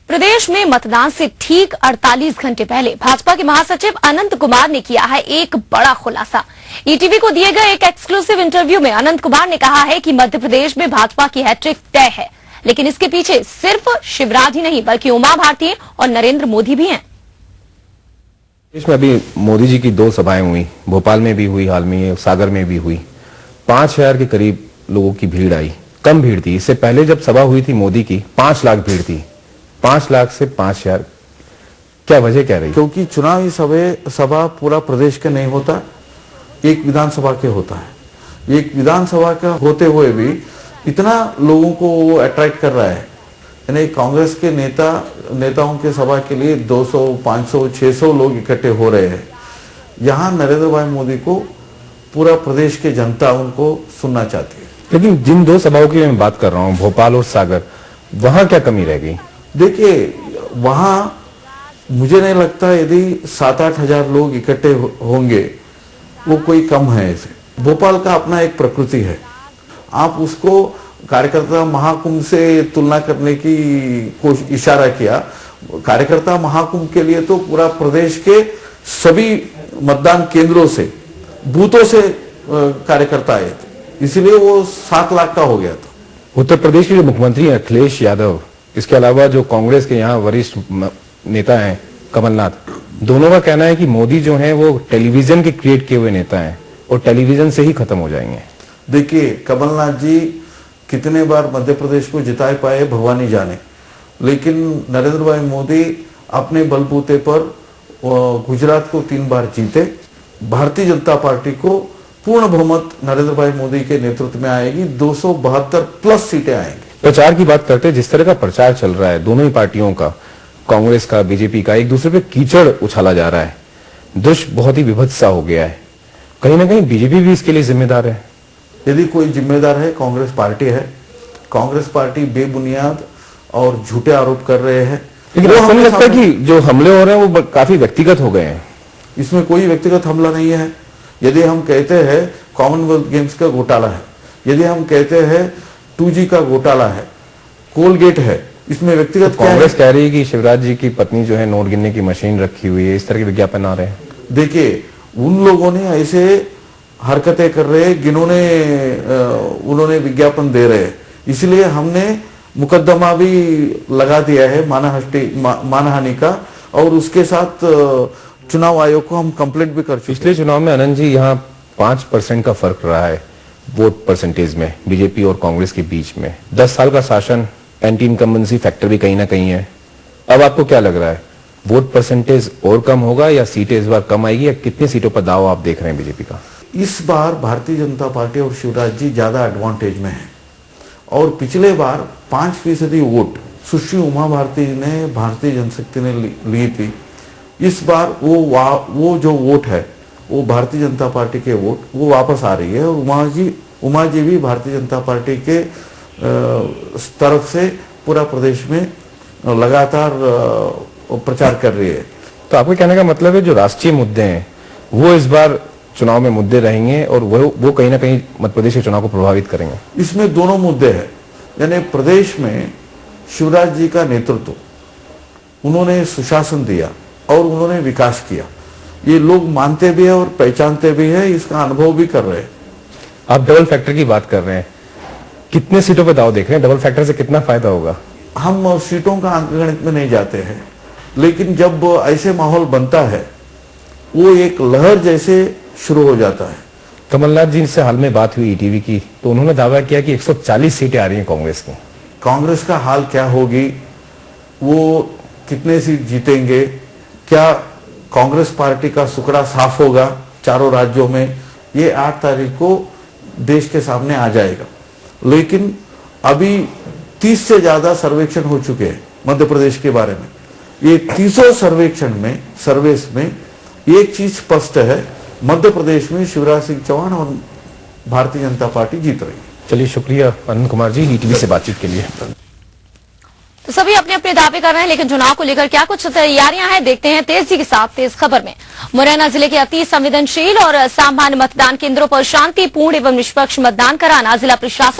प्रदेश में मतदान से ठीक 48 घंटे पहले भाजपा के महासचिव अनंत कुमार ने किया है एक बड़ा खुलासा। ईटीवी को दिए गए एक एक्सक्लूसिव इंटरव्यू में अनंत कुमार ने कहा है कि मध्य प्रदेश में भाजपा की हैट्रिक तय है, लेकिन इसके पीछे सिर्फ शिवराज ही नहीं बल्कि उमा भारती और नरेंद्र मोदी भी हैं। देश में अभी मोदी जी की 2 सभाएं हुई, भोपाल में भी हुई, हाल में सागर में भी हुई। 5000 के करीब लोगों की भीड़ आई। कम भीड़ थी, इससे पहले जब सभा हुई थी मोदी की 5 लाख भीड़ थी। 5 लाख से 5000, क्या वजह क्या रही? क्योंकि चुनावी सभा पूरा प्रदेश का नहीं होता, एक विधानसभा के होता है। एक विधानसभा का होते हुए भी इतना लोगों को वो अट्रैक्ट कर रहा है, यानी कांग्रेस के नेताओं के सभा के लिए 200, 500, 600 लोग इकट्ठे हो रहे हैं। यहाँ नरेंद्र भाई मोदी को पूरा प्रदेश की जनता उनको सुनना चाहती है। लेकिन जिन 2 सभाओं की मैं बात कर रहा हूँ, भोपाल और सागर, वहां क्या कमी रह गई? देखिए, वहां मुझे नहीं लगता यदि 7-8 हजार लोग इकट्ठे होंगे वो कोई कम है। ऐसे भोपाल का अपना एक प्रकृति है, आप उसको कार्यकर्ता महाकुंभ से तुलना करने की कोशिश इशारा किया। कार्यकर्ता महाकुंभ के लिए तो पूरा प्रदेश के सभी मतदान केंद्रों से, बूथों से कार्यकर्ता आए थे, इसलिए वो 7 लाख का हो गया था। उत्तर प्रदेश के जो मुख्यमंत्री हैं अखिलेश यादव, इसके अलावा जो कांग्रेस के यहाँ वरिष्ठ नेता हैं कमलनाथ, दोनों का कहना है कि मोदी जो हैं वो टेलीविजन के क्रिएट किए हुए नेता हैं और टेलीविजन से ही खत्म हो जाएंगे। देखिए, कमलनाथ जी कितने बार मध्य प्रदेश को जिता पाए भगवान ही जाने, लेकिन नरेंद्र भाई मोदी अपने बलबूते पर गुजरात को 3 बार जीते। भारतीय जनता पार्टी को पूर्ण बहुमत नरेंद्र भाई मोदी के नेतृत्व में आएगी, 272 प्लस सीटें आएंगी। प्रचार की बात करते हैं, जिस तरह का प्रचार चल रहा है दोनों ही पार्टियों का, कांग्रेस का, बीजेपी का, एक दूसरे पे कीचड़ उछाला जा रहा है, दुष्ट बहुत ही विभत्स सा हो गया है। कहीं ना कहीं बीजेपी भी इसके लिए जिम्मेदार है। यदि कोई जिम्मेदार है, कांग्रेस पार्टी है। कांग्रेस पार्टी बेबुनियाद और झूठे आरोप कर रहे हैं। लेकिन आपको नहीं लगता कि जो हमले हो रहे हैं वो काफी व्यक्तिगत हो गए हैं? इसमें कोई व्यक्तिगत हमला नहीं है। यदि हम कहते हैं कॉमनवेल्थ गेम्स का घोटाला है, यदि हम कहते हैं 2G का घोटाला है, कोलगेट है, इसमें व्यक्तिगत तो कांग्रेस कह रही है कि शिवराज जी की पत्नी जो है नोट गिनने की मशीन रखी हुई है, इस तरह के विज्ञापन आ रहे हैं। देखिए, उन लोगों ने ऐसे हरकतें कर रहे हैं जिन्होंने उन्होंने विज्ञापन दे रहे हैं, इसलिए हमने मुकदमा भी लगा दिया है मानहानि का, और उसके साथ चुनाव आयोग को हम कंप्लेंट भी कर चुके। पिछले चुनाव में आनंद जी यहाँ 5% का फर्क रहा है वोट परसेंटेज में बीजेपी और कांग्रेस के बीच में। 10 साल का शासन, एंटी इनकम्बेंसी फैक्टर भी कहीं ना कहीं है। अब आपको क्या लग रहा है, वोट परसेंटेज और कम होगा या सीटें इस बार कम आएगी, या कितनी सीटों पर दाव आप देख रहे हैं बीजेपी का? इस बार भारतीय जनता पार्टी और शिवराज जी ज्यादा एडवांटेज में है, और पिछले बार 5% वोट सुश्री उमा भारती ने, भारतीय जनशक्ति ने ली थी। इस बार वो जो वोट है वो भारतीय जनता पार्टी के वोट वो वापस आ रही है, और उमा जी भी भारतीय जनता पार्टी के तरफ से पूरा प्रदेश में लगातार प्रचार कर रही है। तो आपके कहने का मतलब है जो राष्ट्रीय मुद्दे हैं वो इस बार चुनाव में मुद्दे रहेंगे और वो कहीं ना कहीं मध्य प्रदेश के चुनाव को प्रभावित करेंगे? इसमें दोनों मुद्दे हैं, यानी प्रदेश में शिवराज जी का नेतृत्व, उन्होंने सुशासन दिया और उन्होंने विकास किया, ये लोग मानते भी है और पहचानते भी है, इसका अनुभव भी कर रहे हैं। आप डबल फैक्टर की बात कर रहे हैं, कितने सीटों पर दाव देख रहे हैं? डबल फैक्टर से कितना फायदा होगा? हम सीटों का अंकगणित में नहीं जाते हैं, लेकिन जब ऐसे माहौल बनता है वो एक लहर जैसे शुरू हो जाता है। कमलनाथ जी से हाल में बात हुई ईटीवी की, तो उन्होंने दावा किया कि 140 सीटें आ रही हैं कांग्रेस की। कांग्रेस का हाल क्या होगी, वो कितने सीट जीतेंगे, क्या कांग्रेस पार्टी का सुकड़ा साफ होगा 4 राज्यों में, ये 8 तारीख को देश के सामने आ जाएगा। लेकिन अभी 30 से ज्यादा सर्वेक्षण हो चुके हैं मध्य प्रदेश के बारे में। ये 300 सर्वेस में एक चीज स्पष्ट है, मध्य प्रदेश में शिवराज सिंह चौहान और भारतीय जनता पार्टी जीत रही है। चलिए, शुक्रिया अनंत कुमार जी ईटीवी से बातचीत के लिए। तो सभी अपने अपने दावे कर रहे हैं, लेकिन चुनाव को लेकर क्या कुछ तैयारियां हैं, देखते हैं तेजी के साथ तेज खबर में। मुरैना जिले के अति संवेदनशील और सामान्य मतदान केंद्रों पर शांतिपूर्ण एवं निष्पक्ष मतदान कराना जिला प्रशासन